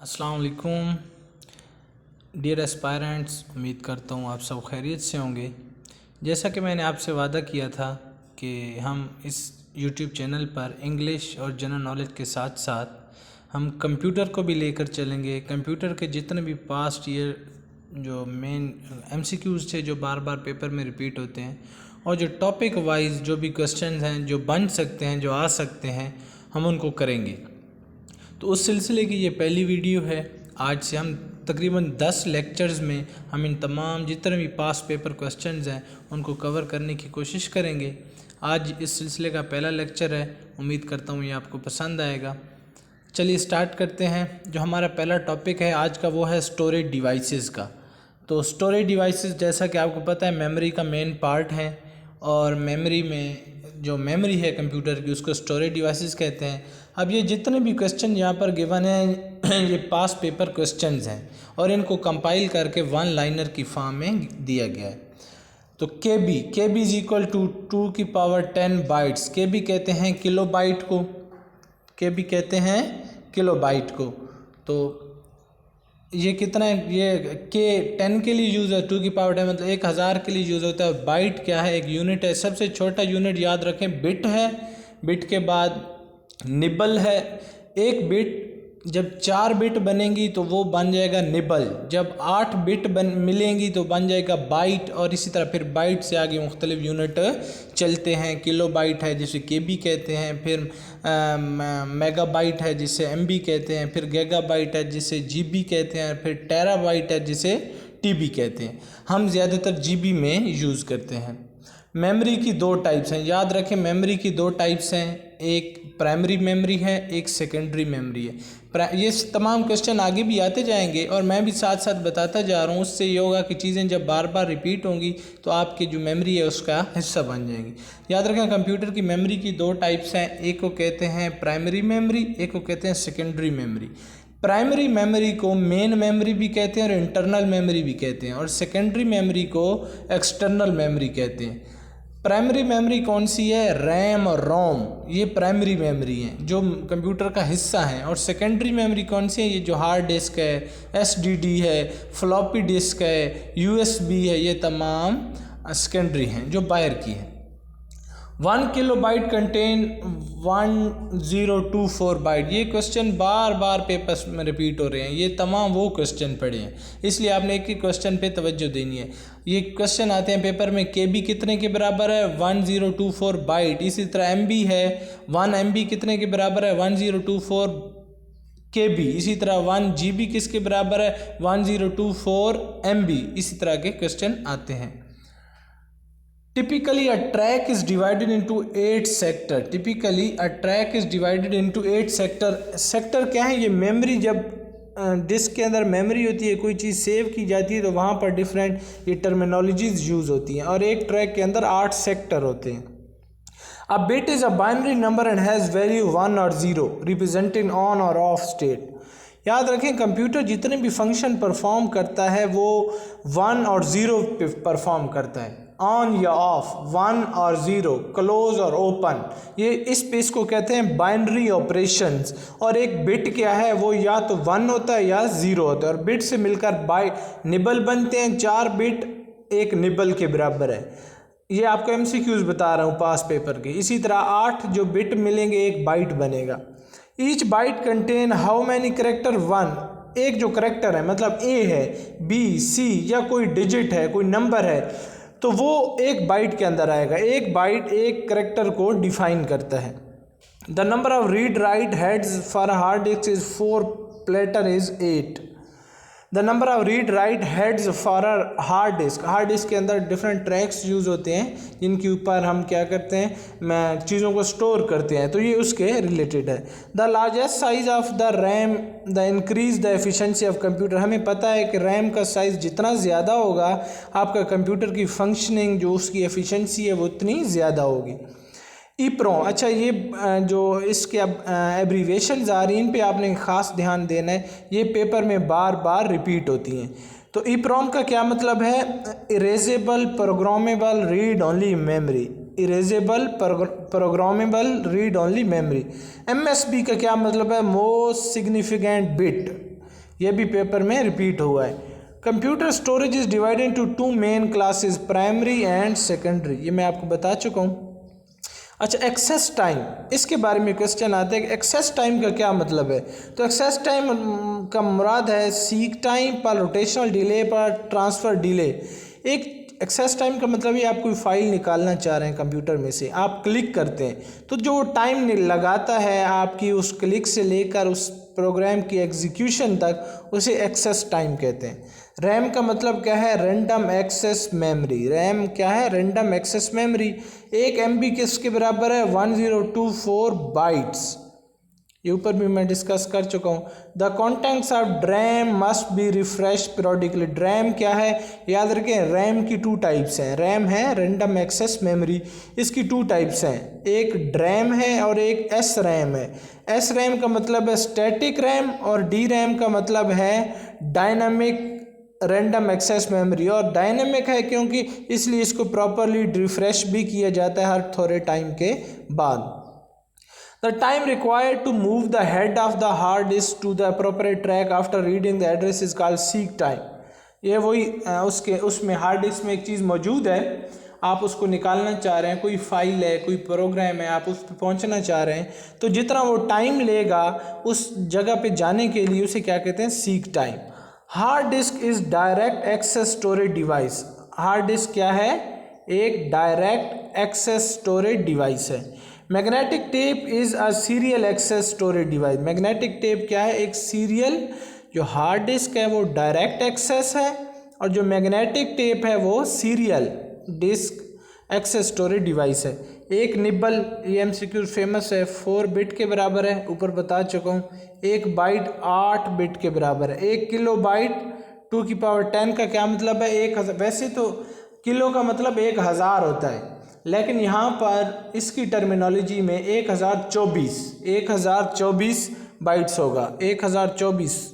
अस्सलाम वालेकुम dear aspirants. उम्मीद करता हूँ आप सब खैरियत से होंगे। जैसा कि मैंने आपसे वादा किया था कि हम इस यूट्यूब चैनल पर इंग्लिश और जनरल नॉलेज के साथ साथ हम कंप्यूटर को भी लेकर चलेंगे। कंप्यूटर के जितने भी पास्ट ईयर जो मेन एमसीक्यूज़ थे जो बार बार पेपर में रिपीट होते हैं और जो टॉपिक वाइज जो भी क्वेश्चंस हैं जो बन सकते हैं जो आ सकते हैं हम उनको करेंगे। तो उस सिलसिले की ये पहली वीडियो है। आज से हम तकरीबन 10 लेक्चर्स में हम इन तमाम जितने भी पास पेपर क्वेश्चंस हैं उनको कवर करने की कोशिश करेंगे। आज इस सिलसिले का पहला लेक्चर है, उम्मीद करता हूँ ये आपको पसंद आएगा। चलिए स्टार्ट करते हैं। जो हमारा पहला टॉपिक है आज का वो है स्टोरेज डिवाइसेस का। तो स्टोरेज डिवाइसेस जैसा कि आपको पता है मेमोरी का मेन पार्ट है और मेमोरी में जो मेमोरी है कंप्यूटर की उसको स्टोरेज डिवाइसेस कहते हैं। अब ये जितने भी क्वेश्चन यहाँ पर गिवन हैं ये पास पेपर क्वेश्चंस हैं और इनको कंपाइल करके वन लाइनर की फॉर्म में दिया गया है। तो K B is equal to 2⁻10 bytes. K B कहते हैं किलो बाइट को, के बी कहते हैं किलो बाइट को। तो ये कितना है, ये के 10 के लिए यूज़ है, 2⁻10 मतलब 1000 के लिए यूज़ होता है। बाइट क्या है, एक यूनिट है। सबसे छोटा यूनिट याद रखें बिट है, बिट के बाद निबल है। एक बिट जब 4 बिट बनेंगी तो वो बन जाएगा निबल, जब 8 बिट मिलेंगी तो बन जाएगा बाइट, और इसी तरह फिर बाइट से आगे मुख्तलिफ यूनिट चलते हैं। किलो बाइट है जिसे केबी कहते हैं, फिर मेगा बाइट है जिसे एमबी कहते हैं, फिर गीगा बाइट है जिसे जीबी कहते हैं, फिर टेरा बाइट है जिसे टीबी कहते हैं। हम ज़्यादातर जीबी में यूज़ करते हैं। मेमोरी की 2 टाइप्स हैं, याद रखें मेमोरी की 2 टाइप्स हैं, एक प्राइमरी मेमोरी है, एक सेकेंडरी मेमोरी है। ये तमाम क्वेश्चन आगे भी आते जाएंगे और मैं भी साथ साथ बताता जा रहा हूँ। उससे ये होगा कि चीज़ें जब बार बार रिपीट होंगी तो आपकी जो मेमोरी है उसका हिस्सा बन जाएंगी। याद रखें कंप्यूटर की मेमोरी की 2 टाइप्स हैं, एक को कहते हैं प्राइमरी मेमोरी, एक को कहते हैं सेकेंडरी मेमोरी। प्राइमरी मेमोरी को मेन मेमोरी भी कहते हैं और इंटरनल मेमोरी भी कहते हैं, और सेकेंडरी मेमोरी को एक्सटर्नल मेमोरी कहते हैं। प्राइमरी मेमोरी कौन सी है, रैम और रोम, ये प्राइमरी मेमोरी हैं जो कंप्यूटर का हिस्सा हैं। और सेकेंडरी मेमोरी कौन सी है, ये जो हार्ड डिस्क है, एसडीडी है, फ्लॉपी डिस्क है, यूएसबी है, ये तमाम सेकेंडरी हैं जो बाहर की हैं। 1 किलोबाइट कंटेन 1024 बाइट। ये क्वेश्चन बार बार पेपर्स में रिपीट हो रहे हैं, ये तमाम वो क्वेश्चन पढ़े हैं, इसलिए आपने एक ही क्वेश्चन पे तवज्जो देनी है। ये क्वेश्चन आते हैं पेपर में, के बी कितने के बराबर है, 1024 बाइट। इसी तरह एम बी है, 1 MB कितने के बराबर है, 1024 के बी। इसी तरह 1 GB किसके बराबर है, 1024 MB। इसी तरह के क्वेश्चन आते हैं। Typically, a track is divided into 8 sector. Typically, a track is divided into 8 sector. Sector क्या है, ये मेमोरी जब डिस्क के अंदर मेमोरी होती है, कोई चीज़ सेव की जाती है तो वहाँ पर डिफरेंट ये टर्मिनोलॉजीज यूज़ होती हैं, और एक ट्रैक के अंदर 8 सेक्टर होते हैं। A bit is a binary number and has value 1 or 0 representing on or off state. याद रखें कंप्यूटर जितने भी फंक्शन परफॉर्म करता है वो 1 और 0 पे परफॉर्म करता है, ऑन या ऑफ, 1 और 0, क्लोज और ओपन। ये इस पे इसको कहते हैं बाइनरी ऑपरेशंस। और एक बिट क्या है, वो या तो 1 होता है या 0 होता है, और बिट से मिलकर निबल बनते हैं। 4 बिट एक निबल के बराबर है। ये आपको एमसीक्यूज बता रहा हूँ पास पेपर के। इसी तरह 8 जो बिट मिलेंगे एक बाइट बनेगा। Each byte contain how many character, 1। एक जो करेक्टर है मतलब ए है, बी, सी या कोई डिजिट है, कोई नंबर है, तो वो एक बाइट के अंदर आएगा। एक बाइट एक करेक्टर को डिफाइन करता है। The number of read write heads for hard disk is 4, platter is 8। The number of read write heads for hard disk, hard disk के अंदर डिफरेंट ट्रैक्स यूज़ होते हैं जिनके ऊपर हम क्या करते हैं, चीज़ों को स्टोर करते हैं, तो ये उसके रिलेटेड है। The largest size of the RAM the increase the efficiency of computer. हमें पता है कि रैम का साइज़ जितना ज़्यादा होगा आपका कंप्यूटर की फंक्शनिंग जो उसकी एफिशिएंसी है वो उतनी ज़्यादा होगी। ईप्रोम, अच्छा ये जो इसके अब एब्रीवेशंस आ रही हैं इन पे आपने ख़ास ध्यान देना है, ये पेपर में बार बार रिपीट होती हैं। तो ईप्रोम का क्या मतलब है, erasable programmable read only memory, erasable programmable read only memory. MSB का क्या मतलब है, मोस्ट सिग्निफिकेंट बिट। ये भी पेपर में रिपीट हुआ है। Computer storage is divided into two main classes, primary and secondary, ये मैं आपको बता चुका हूँ। अच्छा, एक्सेस टाइम, इसके बारे में क्वेश्चन आता है कि एक्सेस टाइम का क्या मतलब है। तो एक्सेस टाइम का मुराद है सीक टाइम पर रोटेशनल डिले पर ट्रांसफ़र डिले। एक एक्सेस टाइम का मतलब ये, आप कोई फाइल निकालना चाह रहे हैं कंप्यूटर में से, आप क्लिक करते हैं तो जो टाइम लगाता है आपकी उस क्लिक से लेकर उस प्रोग्राम की एग्जीक्यूशन तक, उसे एक्सेस टाइम कहते हैं। रैम का मतलब क्या है, रैंडम एक्सेस मेमोरी। रैम क्या है, रैंडम एक्सेस मेमोरी। 1 MB किसके बराबर है, 1024 बाइट्स। ये ऊपर भी मैं डिस्कस कर चुका हूँ। The contents of RAM must be refresh periodically. RAM क्या है, याद रखें, रैम की 2 टाइप्स हैं। रैम है रैंडम एक्सेस मेमोरी, इसकी 2 टाइप्स हैं, एक ड्रैम है और एक एस रैम है। एस रैम का मतलब है स्टैटिक रैम और डी रैम का मतलब है डायनामिक रैंडम एक्सेस मेमोरी। और डायनामिक है क्योंकि इसलिए इसको प्रॉपरली रिफ्रेश भी किया जाता है हर थोड़े टाइम के बाद। The time required to move the head of the hard disk to the appropriate track after reading the address is called seek time। ये वही उसमें हार्ड डिस्क में एक चीज़ मौजूद है, आप उसको निकालना चाह रहे हैं, कोई फाइल है, कोई प्रोग्राम है, आप उस पर पहुंचना चाह रहे हैं, तो जितना वो टाइम लेगा उस जगह पे जाने के लिए उसे क्या कहते हैं, seek time. Hard disk is direct access storage device. Hard disk क्या है, एक डायरेक्ट एक्सेस स्टोरेज डिवाइस है। Magnetic tape is a serial access storage device. Magnetic tape क्या है, एक सीरियल। जो हार्ड डिस्क है वो डायरेक्ट एक्सेस है और जो मैग्नेटिक टेप है वो serial disk access storage device है। एक निब्बल, ये MCQ फेमस है, 4 बिट के बराबर है, ऊपर बता चुका हूँ। 1 बाइट 8 बिट के बराबर है। 1 किलो बाइट 2 की पावर 10 का क्या मतलब है, 1000। वैसे तो किलो का मतलब 1000 होता है, लेकिन यहाँ पर इसकी टर्मिनोलॉजी में 1024 बाइट्स होगा, 1024।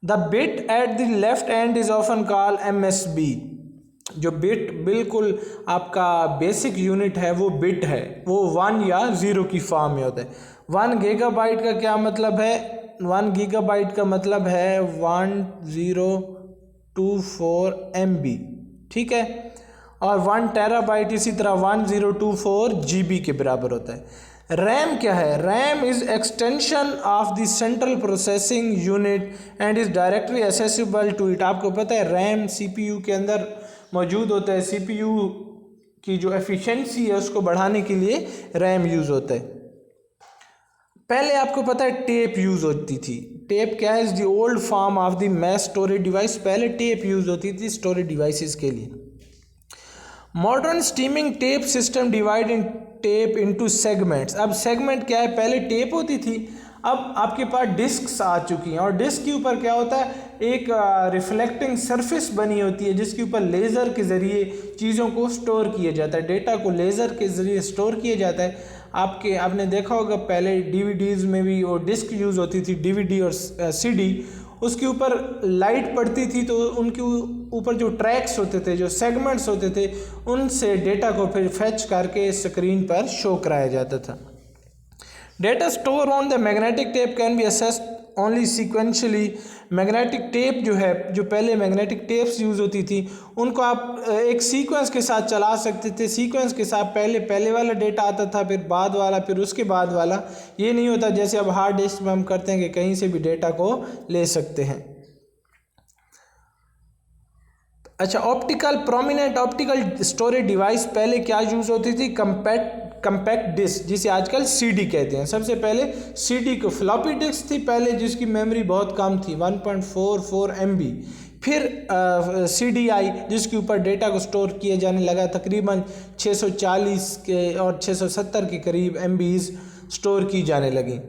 The bit at the left and is often call MSB। जो बिट बिल्कुल आपका बेसिक यूनिट है वो बिट है, वो 1 या 0 की फॉर्म में होता है। 1 गीगाबाइट का क्या मतलब है, 1 गीगाबाइट का मतलब है 1024 MB, ठीक है। और 1 टेराबाइट इसी तरह 1024 GB के बराबर होता है। रैम क्या है, RAM is extension of the central processing unit and is directly accessible to it. आपको पता है रैम CPU के अंदर मौजूद होता है। CPU की जो एफिशिएंसी है उसको बढ़ाने के लिए रैम यूज़ होता है। पहले आपको पता है टेप यूज़ होती थी। टेप क्या है, is the old form of the mass storage device. पहले टेप यूज़ होती थी स्टोरेज डिवाइसेस के लिए। Modern streaming tape system divide in tape into segments. अब सेगमेंट क्या है, पहले टेप होती थी, अब आपके पास डिस्क्स आ चुकी हैं और डिस्क के ऊपर क्या होता है, एक रिफ्लेक्टिंग सरफेस बनी होती है जिसके ऊपर लेज़र के ज़रिए चीज़ों को स्टोर किया जाता है, डेटा को लेज़र के ज़रिए स्टोर किया जाता है। आपने देखा होगा पहले DVDs में भी वो डिस्क यूज़ होती थी, DVD और CD, उसके ऊपर लाइट पड़ती थी तो उनके ऊपर जो ट्रैक्स होते थे, जो सेगमेंट्स होते थे, उनसे डेटा को फिर फैच करके स्क्रीन पर शो कराया जाता था। Data store on the magnetic tape can be assessed only sequentially. Magnetic tape जो है, जो पहले मैग्नेटिक टेप्स यूज़ होती थी, उनको आप एक सीक्वेंस के साथ चला सकते थे। सीक्वेंस के साथ पहले वाला डेटा आता था, फिर बाद वाला, फिर उसके बाद वाला। ये नहीं होता जैसे अब हार्ड डिस्क में हम करते हैं कि कहीं से भी डेटा को ले सकते हैं। अच्छा, प्रोमिनेंट ऑप्टिकल स्टोरेज डिवाइस पहले क्या यूज़ होती थी, कंपैक्ट डिस्क, जिसे आजकल CD कहते हैं। सबसे पहले CD को फ्लॉपी डिस्क थी पहले, जिसकी मेमोरी बहुत कम थी, 1.44 MB। फिर CD आई जिसके ऊपर डेटा को स्टोर किया जाने लगा, तकरीबन 640 के और 670 के करीब MBs स्टोर की जाने लगी।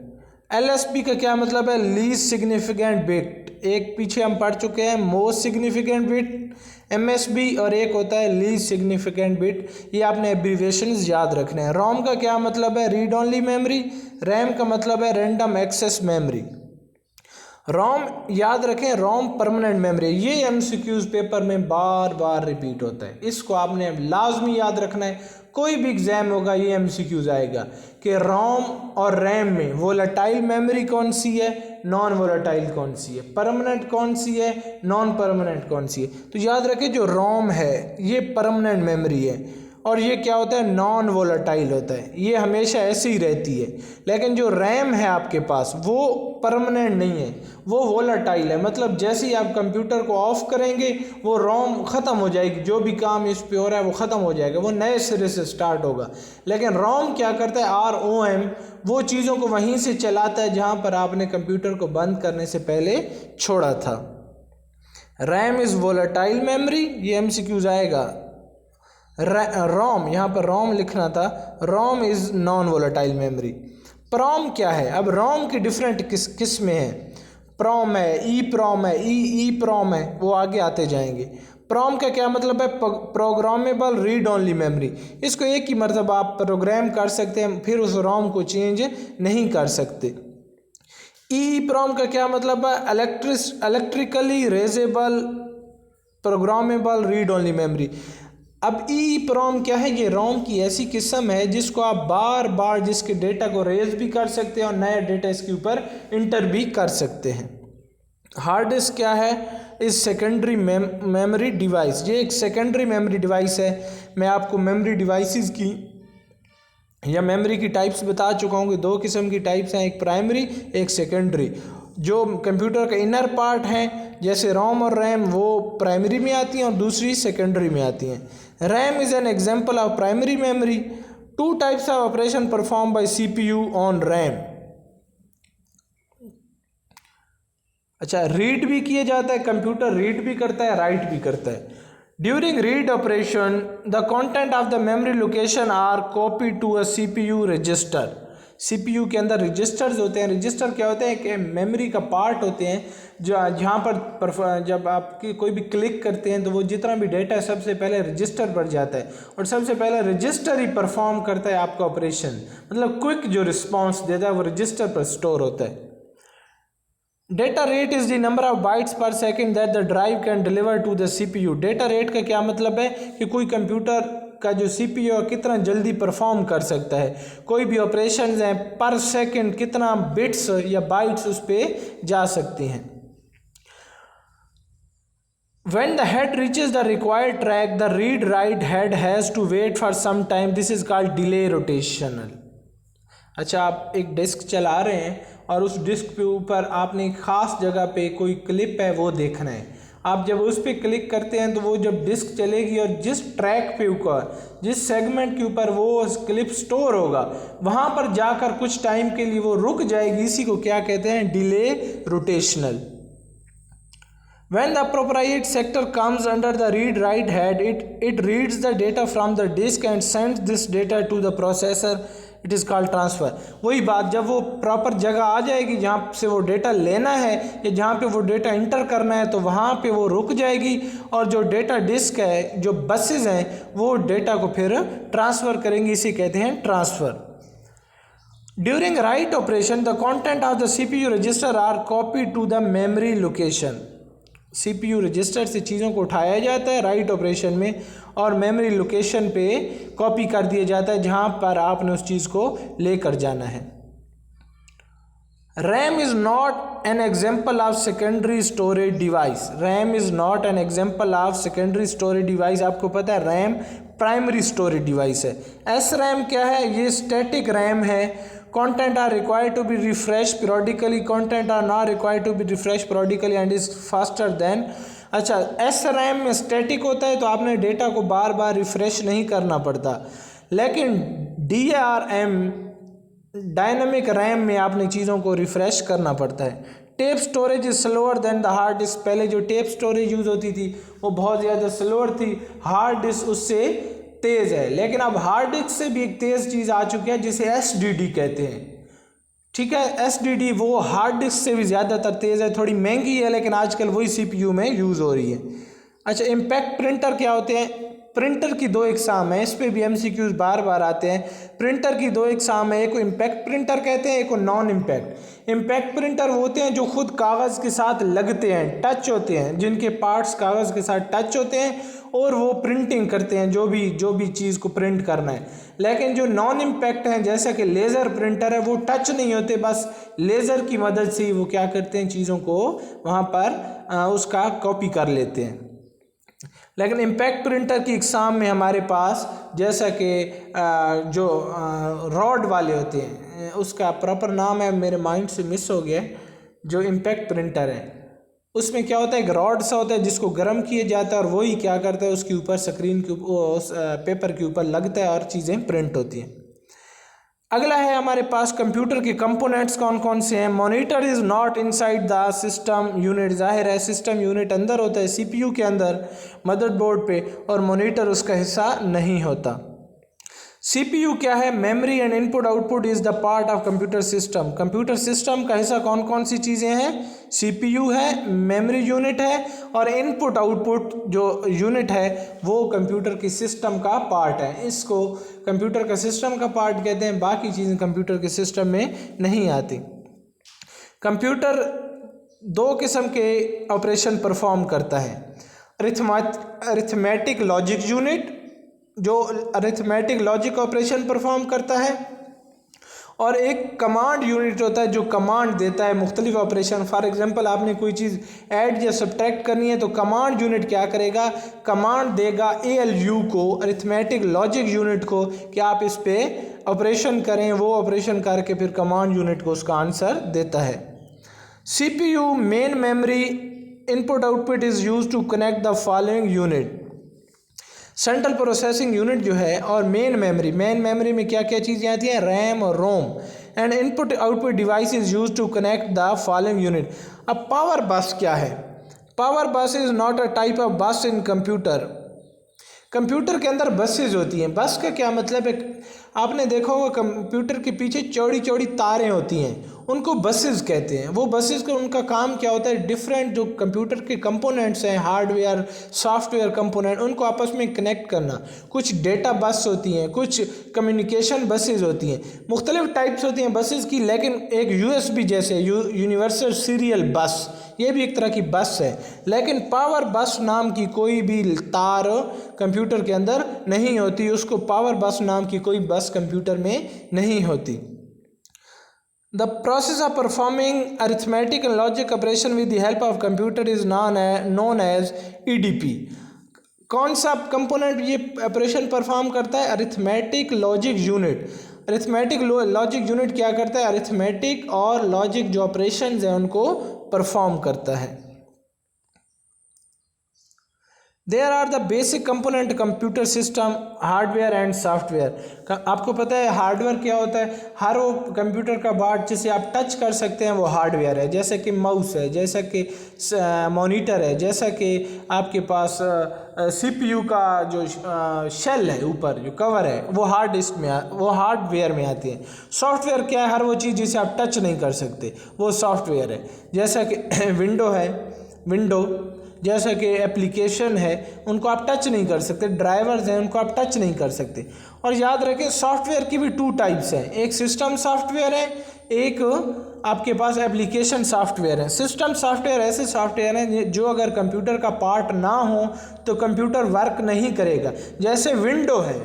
LSB का क्या मतलब है, लीस्ट सिग्निफिकेंट बिट। एक पीछे हम पढ़ चुके हैं मोस्ट सिग्निफिकेंट बिट MSB, और एक होता है लीस्ट सिग्निफिकेंट बिट। ये आपने एब्रीविएशंस याद रखने हैं। रोम का क्या मतलब है, रीड ओनली मेमोरी। रैम का मतलब है रैंडम एक्सेस मेमोरी। रोम याद रखें, रोम परमानेंट मेमोरी। ये MCQs पेपर में बार बार रिपीट होता है, इसको आपने लाजमी याद रखना है। कोई भी एग्जाम होगा ये एमसीक्यूज आएगा कि रोम और रैम में वोलेटाइल मेमोरी कौन सी है, नॉन वोलेटाइल कौन सी है, परमानेंट कौन सी है, नॉन परमानेंट कौन सी है। तो याद रखें जो रोम है ये परमानेंट मेमोरी है और ये क्या होता है, नॉन वोलेटाइल होता है, ये हमेशा ऐसे ही रहती है। लेकिन जो रैम है आपके पास वो परमानेंट नहीं है, वो वोलेटाइल है। मतलब जैसे ही आप कंप्यूटर को ऑफ करेंगे वो रोम ख़त्म हो जाएगी, जो भी काम इस पे हो रहा है वो ख़त्म हो जाएगा, वो नए सिरे से स्टार्ट होगा। लेकिन रोम क्या करता है, ROM, वो चीज़ों को वहीं से चलाता है जहाँ पर आपने कंप्यूटर को बंद करने से पहले छोड़ा था। रैम इज़ वोलेटाइल मेमोरी, ये MCQs आएगा। रोम, यहाँ पर रोम लिखना था, ROM is non volatile memory. प्रोम क्या है, अब रोम की डिफरेंट किस्में हैं, प्रोम है, ई प्रोम है, ई प्रोम है, वो आगे आते जाएंगे। प्रोम का क्या मतलब है, प्रोग्रामेबल रीड ओनली मेमोरी, इसको एक ही मरतबा आप प्रोग्राम कर सकते हैं, फिर उस रोम को चेंज नहीं कर सकते। ई प्रोम का क्या मतलब है, electrically erasable programmable read only memory. अब ई प्रोम क्या है, ये रोम की ऐसी किस्म है जिसको आप बार बार जिसके डेटा को रेज भी कर सकते हैं और नया डेटा इसके ऊपर इंटर भी कर सकते हैं। हार्ड डिस्क क्या है, इस सेकेंडरी मेमोरी डिवाइस, ये एक सेकेंडरी मेमोरी डिवाइस है। मैं आपको मेमोरी डिवाइसेस की या मेमोरी की टाइप्स बता चुका हूँ कि दो किस्म की टाइप्स हैं, एक प्राइमरी एक सेकेंडरी। जो कंप्यूटर का इनर पार्ट हैं जैसे रोम और रैम वो प्राइमरी में आती हैं और दूसरी सेकेंडरी में आती हैं। RAM is an example of primary memory. Two types of operation perform by CPU on RAM. अच्छा, रीड भी किया जाता है, कंप्यूटर रीड भी करता है, राइट भी करता है। During read operation the content of the memory location are copy to a CPU register. CPU के अंदर रजिस्टर्स होते हैं। रजिस्टर क्या होते हैं, कि मेमोरी का पार्ट होते हैं जो जहाँ पर जब आप कोई भी क्लिक करते हैं तो वो जितना भी डेटा है सबसे पहले रजिस्टर पर जाता है और सबसे पहले रजिस्टर ही परफॉर्म करता है आपका ऑपरेशन, मतलब क्विक जो रिस्पॉन्स देता है वो रजिस्टर पर स्टोर होता है। Data rate is the number of bytes per second that the drive can deliver to the CPU। Data rate का क्या मतलब है कि कोई कंप्यूटर का जो CPU है कितना जल्दी परफॉर्म कर सकता है, कोई भी ऑपरेशंस हैं पर सेकंड कितना बिट्स या बाइट्स उस पर जा सकती हैं। When the head reaches the required track, the read-write head has to wait for some time. This is called delay rotational. अच्छा, आप एक डिस्क चला रहे हैं और उस डिस्क पे ऊपर आपने एक ख़ास जगह पे कोई क्लिप है वो देखना है। आप जब उस पर क्लिक करते हैं तो वो जब डिस्क चलेगी और जिस ट्रैक पे ऊपर जिस सेगमेंट के ऊपर वो क्लिप स्टोर होगा वहाँ पर जाकर कुछ टाइम के लिए वो रुक जाएगी। इसी को क्या कहते हैं, delay rotational. When the appropriate sector comes under the read-write head, it reads the data from the disk and sends this data to the processor. It is called transfer. वही बात, जब वो प्रॉपर जगह आ जाएगी जहाँ से वो डेटा लेना है या जहाँ पे वो डेटा इंटर करना है तो वहाँ पे वो रुक जाएगी और जो डेटा डिस्क है, जो बसेज हैं, वो डेटा को फिर ट्रांसफ़र करेंगी। इसे कहते हैं transfer. During write operation, the content of the CPU register are copied to the memory location. CPU register से चीज़ों को उठाया जाता है राइट ऑपरेशन में और मेमोरी लोकेशन पे कॉपी कर दिया जाता है जहाँ पर आपने उस चीज़ को लेकर जाना है। RAM is not an example of secondary storage device. RAM is not an example of secondary storage device. आपको पता है रैम प्राइमरी स्टोरेज डिवाइस है। SRAM क्या है, ये स्टैटिक रैम है। Content are required to be refreshed periodically. Content are not required to be refreshed periodically and is faster than. अच्छा, SRAM में स्टैटिक होता है तो आपने डेटा को बार बार रिफ़्रेश नहीं करना पड़ता, लेकिन DRM डायनामिक रैम में आपने चीज़ों को रिफ़्रेश करना पड़ता है। Tape storage is slower then the hard disk. पहले जो टेप स्टोरेज यूज़ होती थी वो बहुत ज़्यादा स्लोअर थी, हार्ड डिस्क उससे तेज़ है। लेकिन अब हार्ड डिस्क से भी एक तेज़ चीज़ आ चुकी है जिसे SSD कहते हैं। ठीक है, SSD वो हार्ड डिस्क से भी ज़्यादातर तेज़ है, थोड़ी महंगी है लेकिन आजकल वही CPU में यूज़ हो रही है। अच्छा, इम्पैक्ट प्रिंटर क्या होते हैं, प्रिंटर की दो इकसाम है, इस पे भी एमसीक्यूज बार बार आते हैं। प्रिंटर की दो इकसाम है, एक को इम्पैक्ट प्रिंटर कहते हैं, एक को नॉन इम्पैक्ट। इम्पैक्ट प्रिंटर वो होते हैं जो खुद कागज़ के साथ लगते हैं, टच होते हैं, जिनके पार्ट्स कागज़ के साथ टच होते हैं और वो प्रिंटिंग करते हैं जो भी चीज़ को प्रिंट करना है। लेकिन जो नॉन इम्पैक्ट हैं जैसा कि लेज़र प्रिंटर है, वो टच नहीं होते, बस लेज़र की मदद से ही वो क्या करते हैं, चीज़ों को वहाँ पर उसका कॉपी कर लेते हैं। लेकिन इम्पैक्ट प्रिंटर की एग्ज़ाम में हमारे पास जैसा कि जो रॉड वाले होते हैं, उसका प्रॉपर नाम है मेरे माइंड से मिस हो गया, जो इम्पैक्ट प्रिंटर है उसमें क्या होता है, एक रॉड सा होता है जिसको गर्म किया जाता है और वही क्या करता है, उसके ऊपर स्क्रीन के उस पेपर के ऊपर लगता है और चीज़ें प्रिंट होती हैं। अगला है हमारे पास कंप्यूटर के कंपोनेंट्स कौन कौन से हैं। Monitor is not inside the system unit, जाहिर है सिस्टम यूनिट अंदर होता है सीपीयू के अंदर मदरबोर्ड पे, और मॉनिटर उसका हिस्सा नहीं होता। सीपीयू क्या है, memory and input output is the part of computer system. Computer system का हिस्सा कौन कौन सी चीज़ें हैं, सीपीयू है, मेमोरी यूनिट है और इनपुट आउटपुट जो यूनिट है वो कंप्यूटर की सिस्टम का पार्ट है। इसको कंप्यूटर का सिस्टम का पार्ट कहते हैं, बाकी चीज़ें कंप्यूटर के सिस्टम में नहीं आती। कंप्यूटर दो किस्म के ऑपरेशन परफॉर्म करता है, अरिथमेटिक लॉजिक यूनिट जो अरिथमेटिक लॉजिक ऑपरेशन परफॉर्म करता है, और एक कमांड यूनिट होता है जो कमांड देता है मुख्तलिफ ऑपरेशन। फॉर एग्जांपल आपने कोई चीज़ ऐड या सब्ट्रैक्ट करनी है तो कमांड यूनिट क्या करेगा, कमांड देगा ALU को, अरिथमेटिक लॉजिक यूनिट को, कि आप इस पे ऑपरेशन करें। वो ऑपरेशन करके फिर कमांड यूनिट को उसका आंसर देता है। CPU main memory input output is use to connect the following unit. Central processing unit जो है और मेन मेमोरी में क्या क्या चीज़ें आती हैं, रैम और ROM. And input output device is use to connect the following unit. अब पावर बस क्या है, power bus is not a type of bus in computer. Computer के अंदर बसेज होती हैं। बस का क्या मतलब है, आपने देखा होगा कंप्यूटर के पीछे चौड़ी चौड़ी तारें होती हैं, उनको बसेस कहते हैं। वो बसेस का उनका काम क्या होता है, डिफरेंट जो कंप्यूटर के कंपोनेंट्स हैं, हार्डवेयर सॉफ्टवेयर कंपोनेंट, उनको आपस में कनेक्ट करना। कुछ डेटा बस होती हैं, कुछ कम्युनिकेशन बसेस होती हैं, मुख्तलिफ टाइप्स होती हैं बसेस की। लेकिन एक USB जैसे यूनिवर्सल सीरियल बस, ये भी एक तरह की बस है। लेकिन पावर बस नाम की कोई भी तार कंप्यूटर के अंदर नहीं होती, उसको पावर बस नाम की कोई बस कंप्यूटर में नहीं होती। The process of performing arithmetic and logic operation with the help of computer is known as EDP। कौन सा कंपोनेंट ये ऑपरेशन परफॉर्म करता है, arithmetic logic unit. Arithmetic logic unit क्या करता है, अरिथमेटिक और लॉजिक जो ऑपरेशंस हैं उनको परफॉर्म करता है। There are the basic component computer system, hardware and software. आपको पता है हार्डवेयर क्या होता है, हर वो कंप्यूटर का पार्ट जिसे आप टच कर सकते हैं वो हार्डवेयर है, जैसे कि माउस है, जैसा कि मॉनिटर है, जैसा कि आपके पास CPU का जो शेल है, ऊपर जो कवर है, वो हार्ड डिस्क में वो हार्डवेयर में आती है। सॉफ्टवेयर क्या है, हर वो चीज़ जिसे आप टच नहीं कर सकते वो सॉफ्टवेयर है, जैसा कि विंडो है, जैसा कि एप्लीकेशन है उनको आप टच नहीं कर सकते, ड्राइवर्स हैं उनको आप टच नहीं कर सकते। और याद रखें सॉफ्टवेयर की भी 2 टाइप्स हैं, एक सिस्टम सॉफ्टवेयर है, एक आपके पास एप्लीकेशन सॉफ्टवेयर है। सिस्टम सॉफ्टवेयर ऐसे सॉफ्टवेयर हैं जो अगर कंप्यूटर का पार्ट ना हो तो कंप्यूटर वर्क नहीं करेगा। जैसे विंडो है,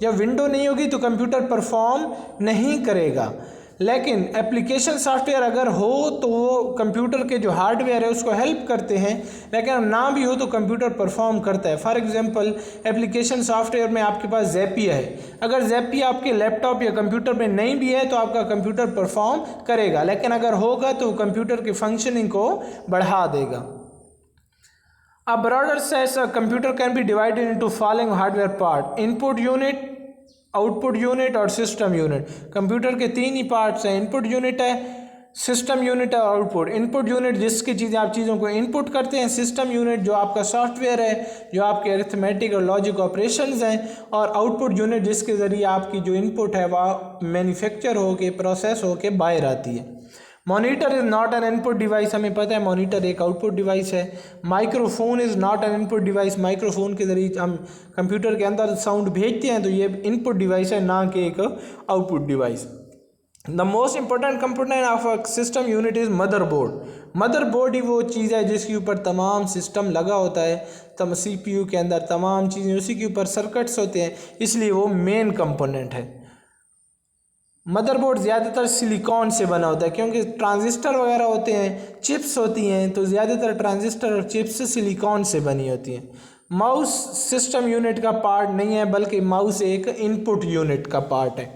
जब विंडो नहीं होगी तो कंप्यूटर परफॉर्म नहीं करेगा। लेकिन एप्लीकेशन सॉफ्टवेयर अगर हो तो वो कंप्यूटर के जो हार्डवेयर है उसको हेल्प करते हैं, लेकिन ना भी हो तो कंप्यूटर परफॉर्म करता है। फॉर एग्जांपल एप्लीकेशन सॉफ्टवेयर में आपके पास ज़ैपिया है, अगर ज़ैपिया आपके लैपटॉप या कंप्यूटर में नहीं भी है तो आपका कंप्यूटर परफॉर्म करेगा, लेकिन अगर होगा तो कंप्यूटर की फंक्शनिंग को बढ़ा देगा। A broader sense, a computer can be divided into following hardware part: input unit, output unit और सिस्टम यूनिट। कंप्यूटर के 3 ही पार्ट्स हैं, इनपुट यूनिट है, सिस्टम यूनिट है, आउटपुट। इनपुट यूनिट जिसकी चीज़ें आप चीज़ों को इनपुट करते हैं, सिस्टम यूनिट जो आपका सॉफ्टवेयर है जो आपके अरिथमेटिक और लॉजिक ऑपरेशंस हैं, और आउटपुट यूनिट जिसके ज़रिए आपकी जो इनपुट है वह मैन्युफैक्चर होके प्रोसेस होके बाहर आती है। Monitor is not an input device, हमें पता है मॉनिटर एक आउटपुट डिवाइस है। Microphone is not an input device, microphone के ज़रिए हम कंप्यूटर के अंदर साउंड भेजते हैं तो ये इनपुट डिवाइस है, ना कि एक output device. The most important component of a system unit is motherboard. Motherboard ही वो चीज़ है जिसके ऊपर तमाम सिस्टम लगा होता है, तब CPU के अंदर तमाम चीज़ें उसी के ऊपर सर्किट्स होते हैं, इसलिए वो मेन कंपोनेंट है। मदरबोर्ड ज़्यादातर सिलिकॉन से बना होता है क्योंकि ट्रांजिस्टर वगैरह होते हैं, चिप्स होती हैं, तो ज़्यादातर ट्रांजिस्टर और चिप्स सिलिकॉन से बनी होती हैं। माउस सिस्टम यूनिट का पार्ट नहीं है, बल्कि माउस एक इनपुट यूनिट का पार्ट है।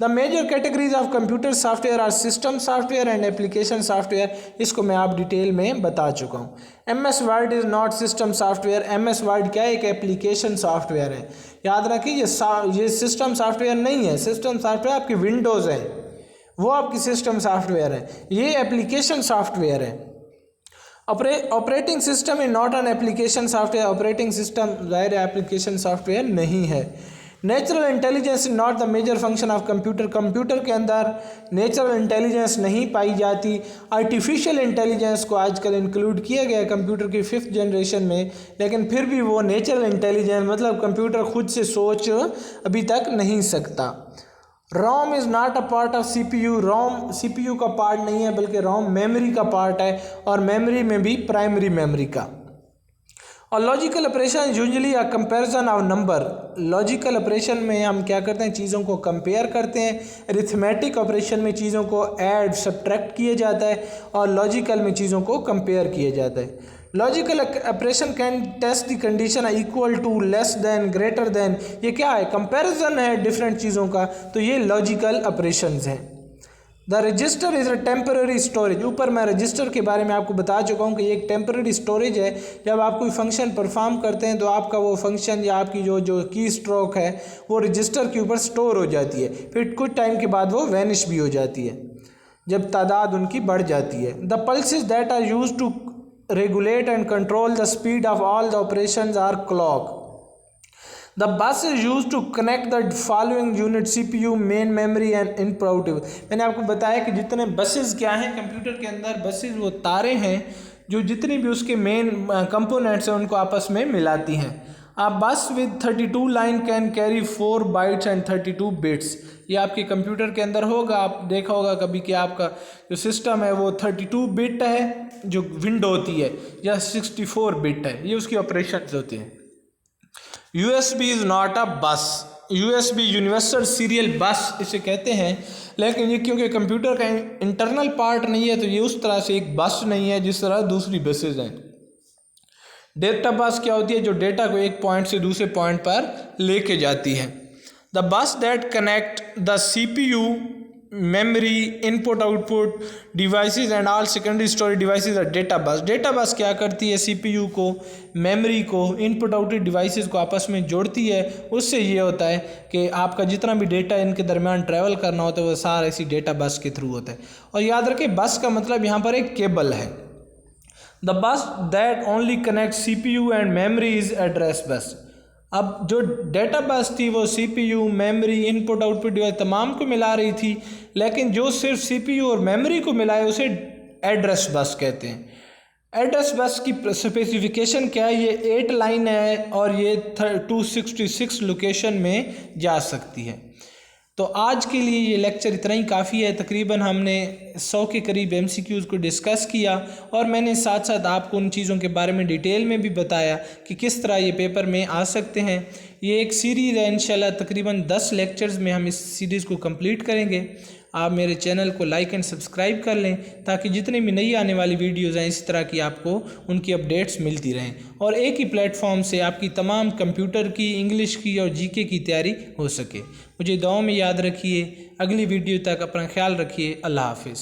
The major categories of computer software are system software and application software, इसको मैं आप डिटेल में बता चुका हूँ। MS word is not system software, MS word क्या है, एक एप्लीकेशन सॉफ्टवेयर है। याद रखिए ये सिस्टम सॉफ्टवेयर नहीं है, सिस्टम सॉफ्टवेयर आपकी विंडोज़ है, वो आपकी सिस्टम सॉफ्टवेयर है, ये एप्लीकेशन सॉफ्टवेयर है। Operating system is not an application software, operating system ज़ाहिर एप्लीकेशन सॉफ्टवेयर नहीं है। Natural intelligence is not the major function of computer, computer के अंदर नेचुरल इंटेलिजेंस नहीं पाई जाती। आर्टिफिशियल इंटेलिजेंस को आजकल इंक्लूड किया गया है कंप्यूटर की 5th जनरेशन में, लेकिन फिर भी वो नेचुरल इंटेलिजेंस मतलब कंप्यूटर खुद से सोच अभी तक नहीं सकता। ROM is not a part of CPU, ROM CPU का पार्ट नहीं है, बल्कि रोम मेमोरी का पार्ट है, और मेमोरी में भी प्राइमरी मेमोरी का। और logical operation usually a comparison of number, logical operation में हम क्या करते हैं, चीज़ों को कंपेयर करते हैं। अरिथमेटिक ऑपरेशन में चीज़ों को ऐड सब्ट्रैक्ट किया जाता है, और लॉजिकल में चीज़ों को कंपेयर किया जाता है। Logical operation can test the condition equal to, less than, greater than, ये क्या है, कंपैरिजन है डिफरेंट चीज़ों का, तो ये लॉजिकल ऑपरेशंस हैं। The register is a temporary storage, ऊपर मैं रजिस्टर के बारे में आपको बता चुका हूँ कि ये एक टेम्पररी स्टोरेज है। जब आप कोई फंक्शन परफॉर्म करते हैं तो आपका वो फंक्शन या आपकी जो की स्ट्रोक है वो रजिस्टर के ऊपर स्टोर हो जाती है, फिर कुछ टाइम के बाद वो वैनिश भी हो जाती है जब तादाद उनकी बढ़ जाती है। The pulses that are used to regulate and control the speed of all the operations are clock. The bus is used to connect the following unit CPU, main memory and input। मैंने आपको बताया कि जितने buses क्या हैं computer के अंदर, buses वो तारे हैं जो जितनी भी उसके मेन कंपोनेंट्स हैं उनको आपस में मिलाती हैं। A bus with 32 line can carry 4 bytes and 32 bits, ये आपके कंप्यूटर के अंदर होगा। आप देखा होगा कभी कि आपका जो सिस्टम है वो 32 बिट है जो विंडो होती है, या 64 बिट है, ये उसकी ऑपरेशंस होते हैं। USB इज़ नॉट अ बस, USB यूनिवर्सल सीरियल बस इसे कहते हैं, लेकिन ये क्योंकि कंप्यूटर का इंटरनल पार्ट नहीं है तो ये उस तरह से एक बस नहीं है जिस तरह दूसरी बसेज हैं। डेटा बस क्या होती है, जो डेटा को एक पॉइंट से दूसरे पॉइंट पर लेके जाती है। The bus that connect the CPU, memory, input output devices and all secondary storage devices are data bus. Data bus क्या करती है, CPU को, मेमोरी को, इनपुट आउटपुट डिवाइसेस को आपस में जोड़ती है। उससे ये होता है कि आपका जितना भी डेटा इनके दरमियान ट्रैवल करना होता है वो सारा इसी डेटा बस के थ्रू होता है। और याद रखें बस का मतलब यहाँ पर एक केबल है। The bus that only connect CPU and memory is address bus. अब जो डेटा बस थी वो CPU, memory, input output device तमाम को मिला रही थी, लेकिन जो सिर्फ CPU और मेमोरी को मिलाए उसे एड्रेस बस कहते हैं। एड्रेस बस की स्पेसिफिकेशन क्या है, ये 8 लाइन है और ये 266 लोकेशन में जा सकती है। तो आज के लिए ये लेक्चर इतना ही काफ़ी है। तकरीबन हमने 100 के करीब MCQs को डिस्कस किया, और मैंने साथ साथ आपको उन चीज़ों के बारे में डिटेल में भी बताया कि किस तरह ये पेपर में आ सकते हैं। ये एक सीरीज़ है, इंशाल्लाह तकरीबन 10 लेक्चर्स में हम इस सीरीज़ को कंप्लीट करेंगे। आप मेरे चैनल को लाइक एंड सब्सक्राइब कर लें ताकि जितनी भी नई आने वाली वीडियोज़ हैं इसी तरह की आपको उनकी अपडेट्स मिलती रहें, और एक ही प्लेटफॉर्म से आपकी तमाम कंप्यूटर की, इंग्लिश की और GK की तैयारी हो सके। मुझे दुआओं में याद रखिए। अगली वीडियो तक अपना ख्याल रखिए। अल्लाह हाफिज़।